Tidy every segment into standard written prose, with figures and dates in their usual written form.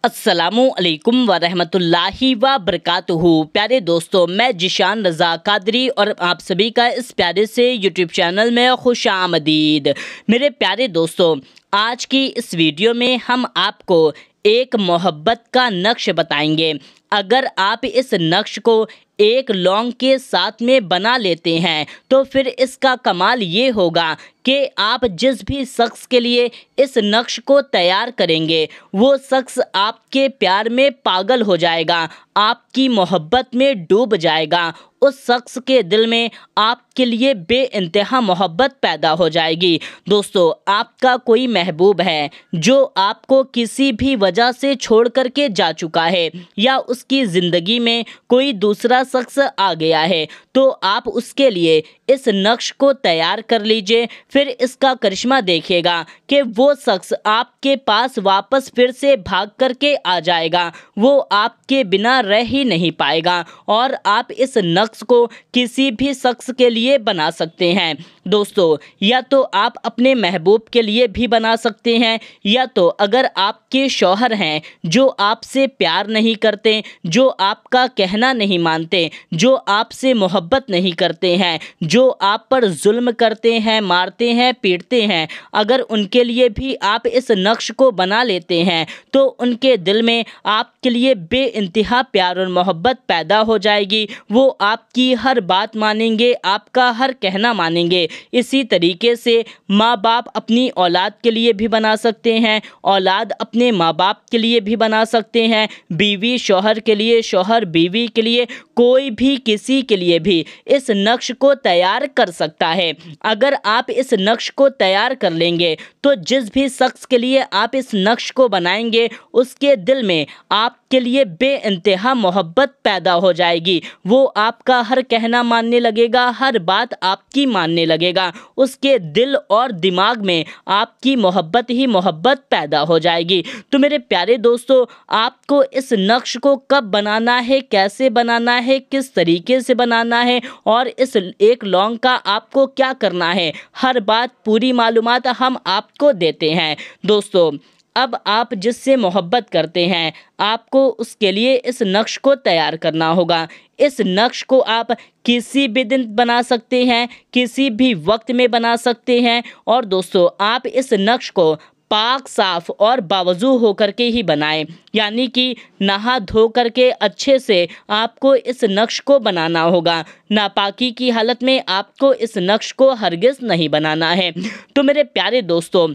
अस्सलामु अलैकुम वरहमतुल्लाहि व बरकातुहू। प्यारे दोस्तों, मैं जिशान रज़ा कादरी और आप सभी का इस प्यारे से यूट्यूब चैनल में खुश आमदीद। मेरे प्यारे दोस्तों, आज की इस वीडियो में हम आपको एक मोहब्बत का नक्श बताएंगे। अगर आप इस नक्श को एक लौंग के साथ में बना लेते हैं तो फिर इसका कमाल ये होगा कि आप जिस भी शख्स के लिए इस नक्श को तैयार करेंगे वो शख्स आपके प्यार में पागल हो जाएगा, आपकी मोहब्बत में डूब जाएगा। उस शख्स के दिल में आपके लिए बेइंतहा मोहब्बत पैदा हो जाएगी। दोस्तों, आपका कोई महबूब है जो आपको किसी भी वजह से छोड़ करके जा चुका है या उसकी ज़िंदगी में कोई दूसरा शख्स आ गया है, तो आप उसके लिए इस नक्श को तैयार कर लीजिए। फिर इसका करिश्मा देखिएगा कि वो शख्स आपके पास वापस फिर से भाग करके आ जाएगा, वो आपके बिना रह ही नहीं पाएगा और आप इस नक्श को किसी भी शख्स के लिए बना सकते हैं। दोस्तों, या तो आप अपने महबूब के लिए भी बना सकते हैं, या तो अगर आपके शौहर हैं जो आपसे प्यार नहीं करते, जो आपका कहना नहीं मानते, जो आपसे मोहब्बत नहीं करते हैं, जो आप पर जुल्म करते हैं, मारते हैं, पीटते हैं, अगर उनके लिए भी आप इस नक्श को बना लेते हैं तो उनके दिल में आपके लिए बेइंतहा प्यार और मोहब्बत पैदा हो जाएगी। वो आपकी हर बात मानेंगे, आपका हर कहना मानेंगे। इसी तरीके से माँ बाप अपनी औलाद के लिए भी बना सकते हैं, औलाद अपने माँ बाप के लिए भी बना सकते हैं, बीवी शौहर के लिए, शौहर बीवी के लिए, कोई भी किसी के लिए भी इस नक्श को तैयार कर सकता है। अगर आप इस नक्श को तैयार कर लेंगे तो जिस भी शख्स के लिए आप इस नक्श को बनाएंगे उसके दिल में आपके लिए बेइंतहा मोहब्बत पैदा हो जाएगी। वो आपका हर कहना मानने लगेगा, हर बात आपकी मानने लगेगा, उसके दिल और दिमाग में आपकी मोहब्बत ही मोहब्बत पैदा हो जाएगी। तो मेरे प्यारे दोस्तों, आपको इस नक्श को कब बनाना है, कैसे बनाना है, किस तरीके से बनाना है और इस एक लौंग का आपको क्या करना है, हर बात पूरी मालूमात हम आपको देते हैं। दोस्तों, अब आप जिससे मोहब्बत करते हैं आपको उसके लिए इस नक्श को तैयार करना होगा। इस नक्श को आप किसी भी दिन बना सकते हैं, किसी भी वक्त में बना सकते हैं। और दोस्तों, आप इस नक्श को पाक साफ और बावजू होकर के ही बनाएं, यानी कि नहा धो करके अच्छे से आपको इस नक्श को बनाना होगा। नापाकी की हालत में आपको इस नक्श को हरगिज़ नहीं बनाना है। तो मेरे प्यारे दोस्तों,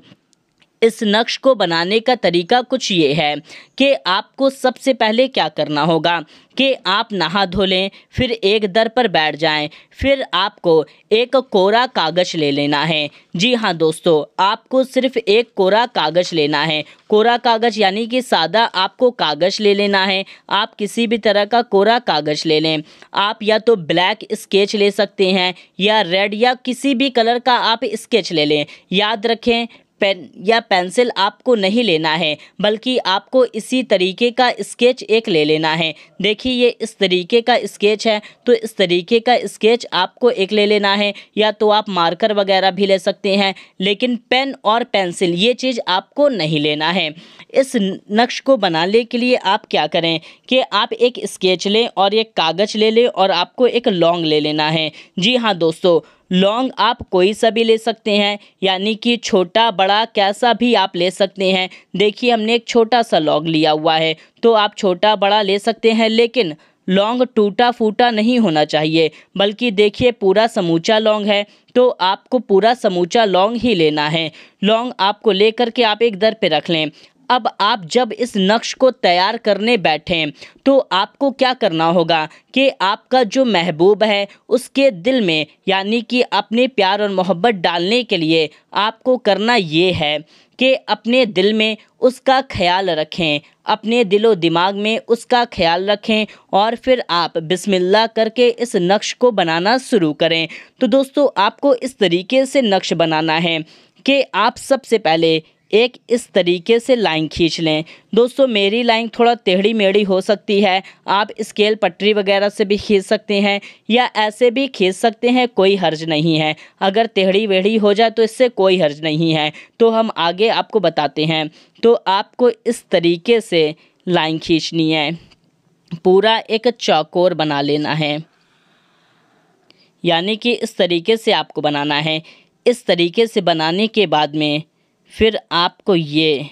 इस नक्श को बनाने का तरीका कुछ ये है कि आपको सबसे पहले क्या करना होगा कि आप नहा धो लें, फिर एक दर पर बैठ जाएं, फिर आपको एक कोरा कागज़ ले लेना है। जी हाँ दोस्तों, आपको सिर्फ एक कोरा कागज़ लेना है। कोरा कागज़ यानी कि सादा आपको कागज़ ले लेना है। आप किसी भी तरह का कोरा कागज़ ले लें। आप या तो ब्लैक स्केच ले सकते हैं या रेड या किसी भी कलर का आप स्केच ले लें। याद रखें, पेन या पेंसिल आपको नहीं लेना है, बल्कि आपको इसी तरीके का स्केच एक ले लेना है। देखिए, ये इस तरीके का स्केच है, तो इस तरीके का स्केच आपको एक ले लेना है। या तो आप मार्कर वगैरह भी ले सकते हैं, लेकिन पेन और पेंसिल ये चीज़ आपको नहीं लेना है। इस नक्श को बनाने के लिए आप क्या करें कि आप एक स्केच लें और एक कागज़ ले लें और आपको एक लौंग ले लेना है। जी हाँ दोस्तों, लौंग आप कोई सा भी ले सकते हैं, यानी कि छोटा बड़ा कैसा भी आप ले सकते हैं। देखिए, हमने एक छोटा सा लौंग लिया हुआ है, तो आप छोटा बड़ा ले सकते हैं, लेकिन लौंग टूटा फूटा नहीं होना चाहिए, बल्कि देखिए पूरा समूचा लौंग है, तो आपको पूरा समूचा लौंग ही लेना है। लौंग आपको लेकर के आप एक दर पे रख लें। अब आप जब इस नक्श को तैयार करने बैठें तो आपको क्या करना होगा कि आपका जो महबूब है उसके दिल में, यानी कि अपने प्यार और मोहब्बत डालने के लिए आपको करना ये है कि अपने दिल में उसका ख्याल रखें, अपने दिलो दिमाग में उसका ख्याल रखें और फिर आप बिस्मिल्लाह करके इस नक्श को बनाना शुरू करें। तो दोस्तों, आपको इस तरीके से नक्श बनाना है कि आप सबसे पहले एक इस तरीके से लाइन खींच लें। दोस्तों, मेरी लाइन थोड़ा टेढ़ी मेढ़ी हो सकती है, आप स्केल पटरी वगैरह से भी खींच सकते हैं या ऐसे भी खींच सकते हैं, कोई हर्ज नहीं है। अगर टेढ़ी वेढ़ी हो जाए तो इससे कोई हर्ज नहीं है, तो हम आगे आपको बताते हैं। तो आपको इस तरीके से लाइन खींचनी है, पूरा एक चौकोर बना लेना है। यानी कि इस तरीके से आपको बनाना है। इस तरीके से बनाने के बाद में फिर आपको ये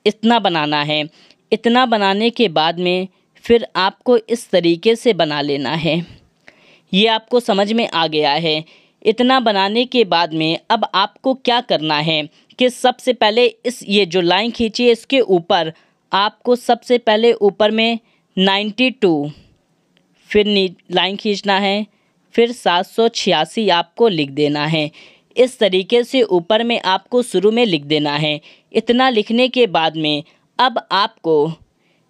इतना बनाना है। इतना बनाने के बाद में फिर आपको इस तरीके से बना लेना है। ये आपको समझ में आ गया है। इतना बनाने के बाद में अब आपको क्या करना है कि सबसे पहले ये जो लाइन खींची है इसके ऊपर आपको सबसे पहले ऊपर में 92 फिर लाइन खींचना है, फिर 786 आपको लिख देना है। इस तरीके से ऊपर में आपको शुरू में लिख देना है। इतना लिखने के बाद में अब आपको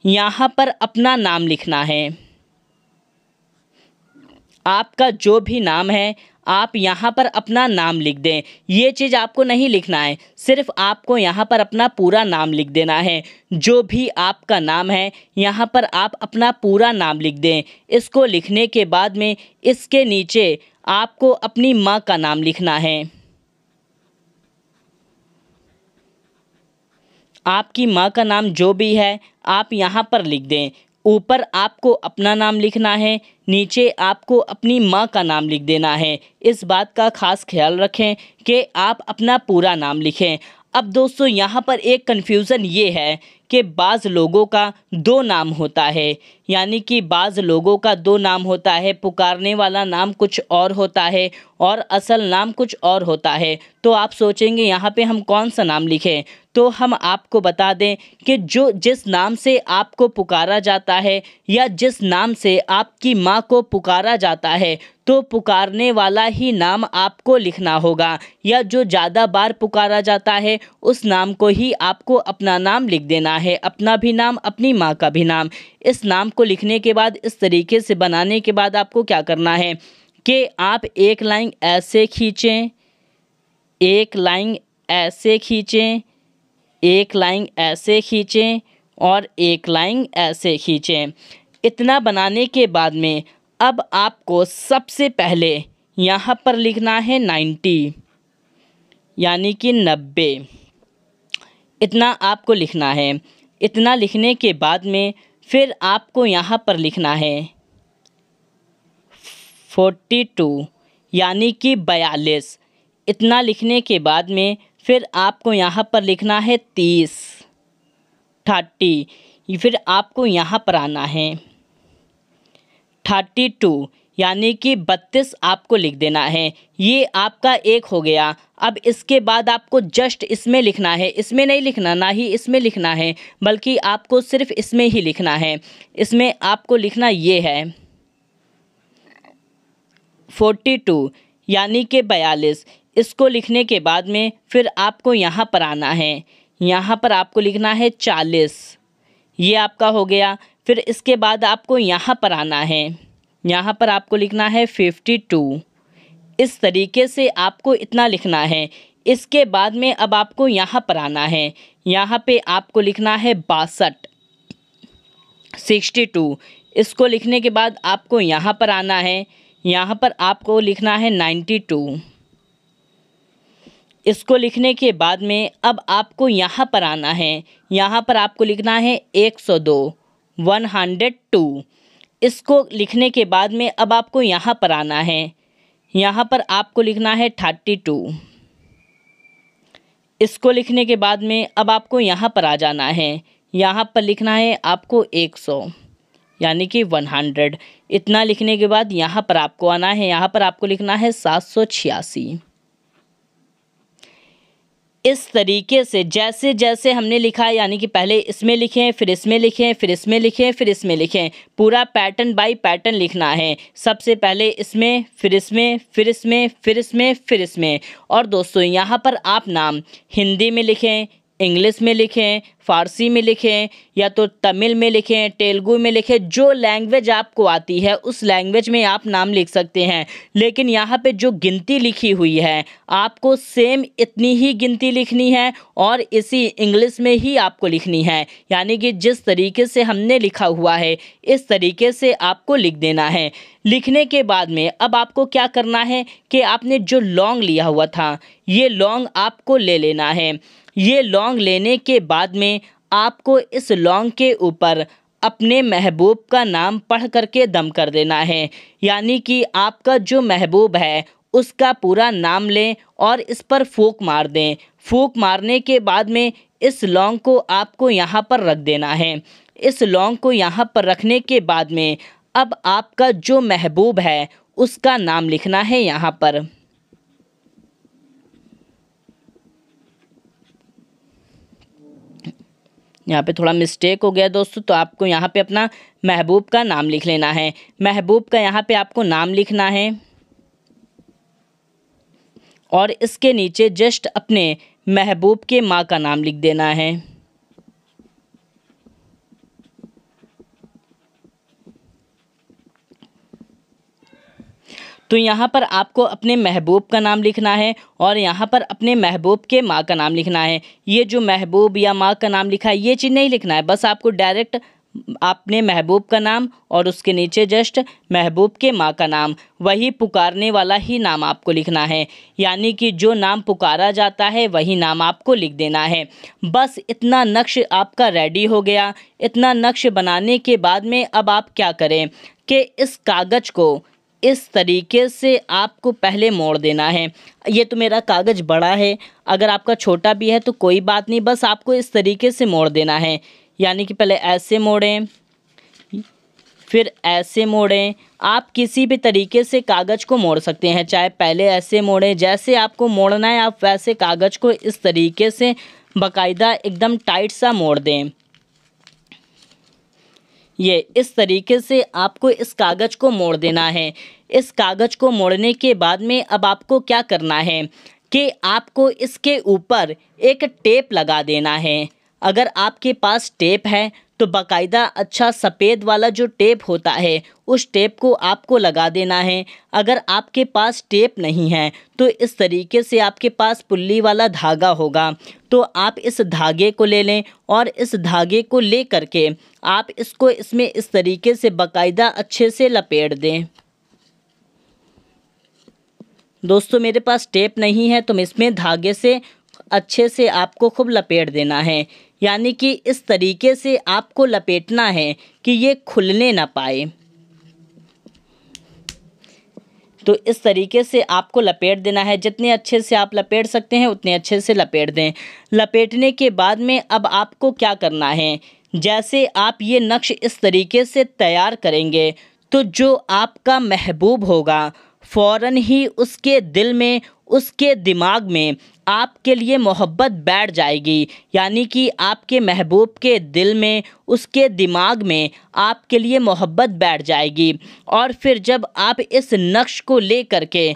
यहाँ पर अपना नाम लिखना है। आपका जो भी नाम है आप यहाँ पर अपना नाम लिख दें। ये चीज़ आपको नहीं लिखना है, सिर्फ आपको यहाँ पर अपना पूरा नाम लिख देना है। जो भी आपका नाम है यहाँ पर आप अपना पूरा नाम लिख दें। इसको लिखने के बाद में इसके नीचे आपको अपनी माँ का नाम लिखना है। आपकी माँ का नाम जो भी है आप यहाँ पर लिख दें। ऊपर आपको अपना नाम लिखना है, नीचे आपको अपनी माँ का नाम लिख देना है। इस बात का खास ख्याल रखें कि आप अपना पूरा नाम लिखें। अब दोस्तों यहाँ पर एक कन्फ्यूज़न ये है कि बाज़ लोगों का 2 नाम होता है, यानी कि बाज़ लोगों का 2 नाम होता है। पुकारने वाला नाम कुछ और होता है और असल नाम कुछ और होता है। तो आप सोचेंगे यहाँ पे हम कौन सा नाम लिखें, तो हम आपको बता दें कि जिस नाम से आपको पुकारा जाता है या जिस नाम से आपकी माँ को पुकारा जाता है तो पुकारने वाला ही नाम आपको लिखना होगा, या जो ज़्यादा बार पुकारा जाता है उस नाम को ही आपको अपना नाम लिख देना है, अपना भी नाम अपनी माँ का भी नाम। इस नाम को लिखने के बाद इस तरीके से बनाने के बाद आपको क्या करना है कि आप एक लाइन ऐसे खींचें, एक लाइन ऐसे खींचें, एक लाइन ऐसे खींचें और एक लाइन ऐसे खींचें। इतना बनाने के बाद में अब आपको सबसे पहले यहाँ पर लिखना है 90, यानी कि 90। इतना आपको लिखना है। इतना लिखने के बाद में फिर आपको यहाँ पर लिखना है 42, यानी कि 42। इतना लिखने के बाद में फिर आपको यहाँ पर लिखना है 30, फिर आपको यहाँ पर आना है 32, यानी कि 32 आपको लिख देना है। ये आपका एक हो गया। अब इसके बाद आपको जस्ट इसमें लिखना है, इसमें नहीं लिखना, ना ही इसमें लिखना है, बल्कि आपको सिर्फ इसमें ही लिखना है। इसमें आपको लिखना ये है 42, यानी कि 42। इसको लिखने के बाद में फिर आपको यहाँ पर आना है, यहाँ पर आपको लिखना है 40। ये आपका हो गया। फिर इसके बाद आपको यहाँ पर आना है, यहाँ पर आपको लिखना है 52। इस तरीके से आपको इतना लिखना है। इसके बाद में अब आपको यहाँ पर आना है, यहाँ पे आपको लिखना है 62। इसको लिखने के बाद आपको यहाँ पर आना है, यहाँ पर आपको लिखना है 92। इसको लिखने के बाद में अब आपको यहाँ पर आना है, यहाँ पर आपको लिखना है 102, 102। इसको लिखने के बाद में अब आपको यहाँ पर आना है, यहाँ पर आपको लिखना है 32। इसको लिखने के बाद में अब आपको यहाँ पर आ जाना है, यहाँ पर लिखना है आपको 100, यानी कि 100। इतना लिखने के बाद यहाँ पर आपको आना है, यहाँ पर आपको लिखना है 786। इस तरीके से जैसे जैसे हमने लिखा है, यानी कि पहले इसमें लिखें, फिर इसमें लिखें, फिर इसमें लिखें, फिर इसमें लिखें, पूरा पैटर्न बाय पैटर्न लिखना है। सबसे पहले इसमें, फिर इसमें, फिर इसमें, फिर इसमें, फिर इसमें। और दोस्तों यहाँ पर आप नाम हिंदी में लिखें, इंग्लिश में लिखें, फ़ारसी में लिखें या तो तमिल में लिखें, तेलुगु में लिखें, जो लैंग्वेज आपको आती है उस लैंग्वेज में आप नाम लिख सकते हैं। लेकिन यहाँ पे जो गिनती लिखी हुई है आपको सेम इतनी ही गिनती लिखनी है और इसी इंग्लिश में ही आपको लिखनी है। यानी कि जिस तरीके से हमने लिखा हुआ है इस तरीके से आपको लिख देना है। लिखने के बाद में अब आपको क्या करना है कि आपने जो लॉन्ग लिया हुआ था ये लॉन्ग आपको ले लेना है। ये लॉन्ग लेने के बाद में आपको इस लॉन्ग के ऊपर अपने महबूब का नाम पढ़ करके दम कर देना है। यानी कि आपका जो महबूब है उसका पूरा नाम लें और इस पर फूंक मार दें। फूंक मारने के बाद में इस लौंग को आपको यहाँ पर रख देना है। इस लौंग को यहाँ पर रखने के बाद में अब आपका जो महबूब है उसका नाम लिखना है यहाँ पर। यहाँ पे थोड़ा मिस्टेक हो गया दोस्तों, तो आपको यहाँ पे अपना महबूब का नाम लिख लेना है। महबूब का यहाँ पे आपको नाम लिखना है और इसके नीचे जस्ट अपने महबूब के माँ का नाम लिख देना है। तो यहाँ पर आपको अपने महबूब का नाम लिखना है और यहाँ पर अपने महबूब के माँ का नाम लिखना है। ये जो महबूब या माँ का नाम लिखा है ये चीज़ नहीं लिखना है, बस आपको डायरेक्ट अपने महबूब का नाम और उसके नीचे जस्ट महबूब के माँ का नाम, वही पुकारने वाला ही नाम आपको लिखना है। यानी कि जो नाम पुकारा जाता है वही नाम आपको लिख देना है। बस इतना नक्श आपका रेडी हो गया। इतना नक्श बनाने के बाद में अब आप क्या करें कि इस कागज़ को इस तरीके से आपको पहले मोड़ देना है। ये तो मेरा कागज़ बड़ा है, अगर आपका छोटा भी है तो कोई बात नहीं, बस आपको इस तरीके से मोड़ देना है। यानी कि पहले ऐसे मोड़ें, फिर ऐसे मोड़ें। आप किसी भी तरीके से कागज़ को मोड़ सकते हैं, चाहे पहले ऐसे मोड़ें, जैसे आपको मोड़ना है आप वैसे कागज़ को इस तरीके से बाकायदा एकदम टाइट सा मोड़ दें। ये इस तरीके से आपको इस कागज़ को मोड़ देना है। इस कागज़ को मोड़ने के बाद में अब आपको क्या करना है कि आपको इसके ऊपर एक टेप लगा देना है। अगर आपके पास टेप है तो बाकायदा अच्छा सफ़ेद वाला जो टेप होता है उस टेप को आपको लगा देना है। अगर आपके पास टेप नहीं है तो इस तरीके से आपके पास पुल्ली वाला धागा होगा, तो आप इस धागे को ले लें और इस धागे को ले करके आप इसको इसमें इस तरीके से बाकायदा अच्छे से लपेट दें। दोस्तों मेरे पास टेप नहीं है तो मैं इसमें धागे से अच्छे से आपको खूब लपेट देना है। यानी कि इस तरीके से आपको लपेटना है कि ये खुलने ना पाए। तो इस तरीके से आपको लपेट देना है। जितने अच्छे से आप लपेट सकते हैं उतने अच्छे से लपेट दें। लपेटने के बाद में अब आपको क्या करना है, जैसे आप ये नक्श इस तरीके से तैयार करेंगे तो जो आपका महबूब होगा फ़ौरन ही उसके दिल में, उसके दिमाग में आपके लिए मोहब्बत बैठ जाएगी। यानी कि आपके महबूब के दिल में, उसके दिमाग में आपके लिए मोहब्बत बैठ जाएगी। और फिर जब आप इस नक्श को ले करके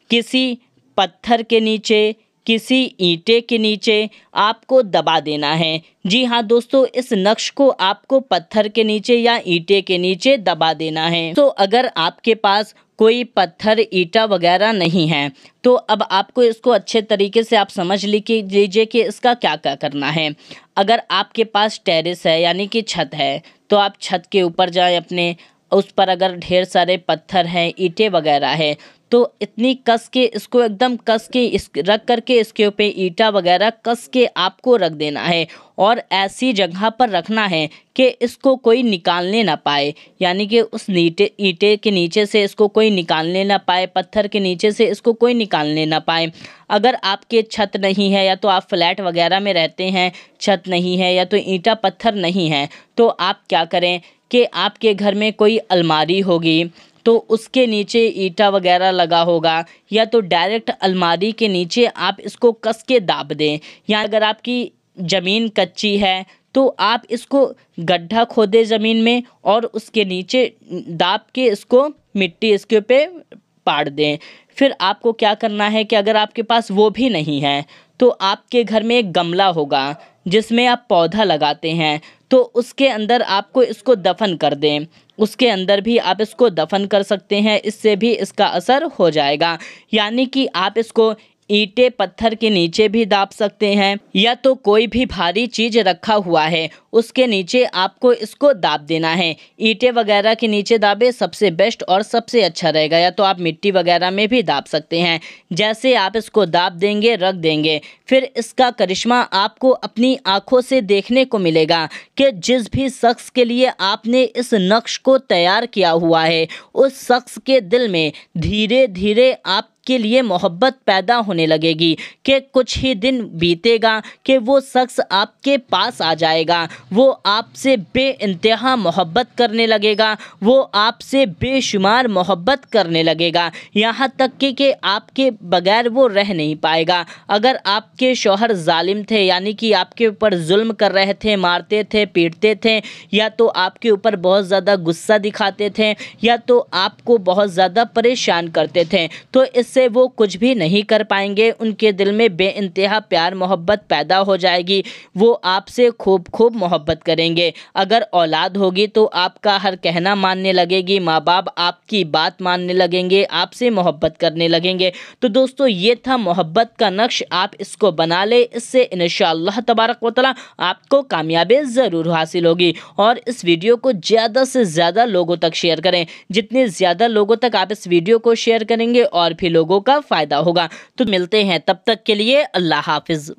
किसी पत्थर के नीचे, किसी ईंटे के नीचे आपको दबा देना है। जी हाँ दोस्तों, इस नक्श को आपको पत्थर के नीचे या ईंटे के नीचे दबा देना है। तो अगर आपके पास कोई पत्थर, ईंटा वगैरह नहीं है तो अब आपको इसको अच्छे तरीके से आप समझ लीजिए कि इसका क्या क्या करना है। अगर आपके पास टेरेस है यानी कि छत है तो आप छत के ऊपर जाएं अपने, उस पर अगर ढेर सारे पत्थर हैं, ईंटें वगैरह है तो इतनी कस के इसको एकदम कस के रख करके इसके ऊपर ईंटा वगैरह कस के आपको रख देना है और ऐसी जगह पर रखना है कि इसको कोई निकालने ना पाए। यानी कि उस ईंटे के नीचे से इसको कोई निकालने ना पाए, पत्थर के नीचे से इसको कोई निकालने ना पाए। अगर आपके छत नहीं है या तो आप फ्लैट वगैरह में रहते हैं, छत नहीं है या तो ईंटा पत्थर नहीं है, तो आप क्या करें कि आपके घर में कोई अलमारी होगी तो उसके नीचे ईंटा वगैरह लगा होगा, या तो डायरेक्ट अलमारी के नीचे आप इसको कस के दाब दें। या अगर आपकी ज़मीन कच्ची है तो आप इसको गड्ढा खोदें ज़मीन में और उसके नीचे दाब के इसको मिट्टी इसके ऊपर पाड़ दें। फिर आपको क्या करना है कि अगर आपके पास वो भी नहीं है तो आपके घर में एक गमला होगा जिसमें आप पौधा लगाते हैं तो उसके अंदर आपको इसको दफन कर दें, उसके अंदर भी आप इसको दफन कर सकते हैं, इससे भी इसका असर हो जाएगा। यानी कि आप इसको ईंटें पत्थर के नीचे भी दाब सकते हैं, या तो कोई भी भारी चीज़ रखा हुआ है उसके नीचे आपको इसको दाब देना है। ईंटें वगैरह के नीचे दाबे सबसे बेस्ट और सबसे अच्छा रहेगा, या तो आप मिट्टी वगैरह में भी दाब सकते हैं। जैसे आप इसको दाब देंगे, रख देंगे, फिर इसका करिश्मा आपको अपनी आँखों से देखने को मिलेगा कि जिस भी शख्स के लिए आपने इस नक्श को तैयार किया हुआ है उस शख्स के दिल में धीरे धीरे आपके लिए मोहब्बत पैदा होने लगेगी कि कुछ ही दिन बीतेगा कि वो शख्स आपके पास आ जाएगा, वो आपसे बेइंतहा मोहब्बत करने लगेगा, वो आपसे बेशुमार मोहब्बत करने लगेगा, यहाँ तक कि आपके बगैर वो रह नहीं पाएगा। अगर आपके शौहर जालिम थे, यानी कि आपके ऊपर जुल्म कर रहे थे, मारते थे, पीटते थे, या तो आपके ऊपर बहुत ज़्यादा गुस्सा दिखाते थे, या तो आपको बहुत ज़्यादा परेशान करते थे, तो इससे वो कुछ भी नहीं कर पाएंगे। उनके दिल में बेइंतहा प्यार मोहब्बत पैदा हो जाएगी, वो आपसे खूब खूब मोहब्बत करेंगे। अगर औलाद होगी तो आपका हर कहना मानने लगेगी, माँ बाप आपकी बात मानने लगेंगे, आपसे मोहब्बत करने लगेंगे। तो दोस्तों ये था मोहब्बत का नक्श, आप इसको बना ले, इससे इंशाअल्लाह तबारक व तआला आपको कामयाबी ज़रूर हासिल होगी। और इस वीडियो को ज़्यादा से ज़्यादा लोगों तक शेयर करें, जितने ज़्यादा लोगों तक आप इस वीडियो को शेयर करेंगे और भी लोगों का फ़ायदा होगा। तो मिलते हैं, तब तक के लिए अल्लाह हाफिज़।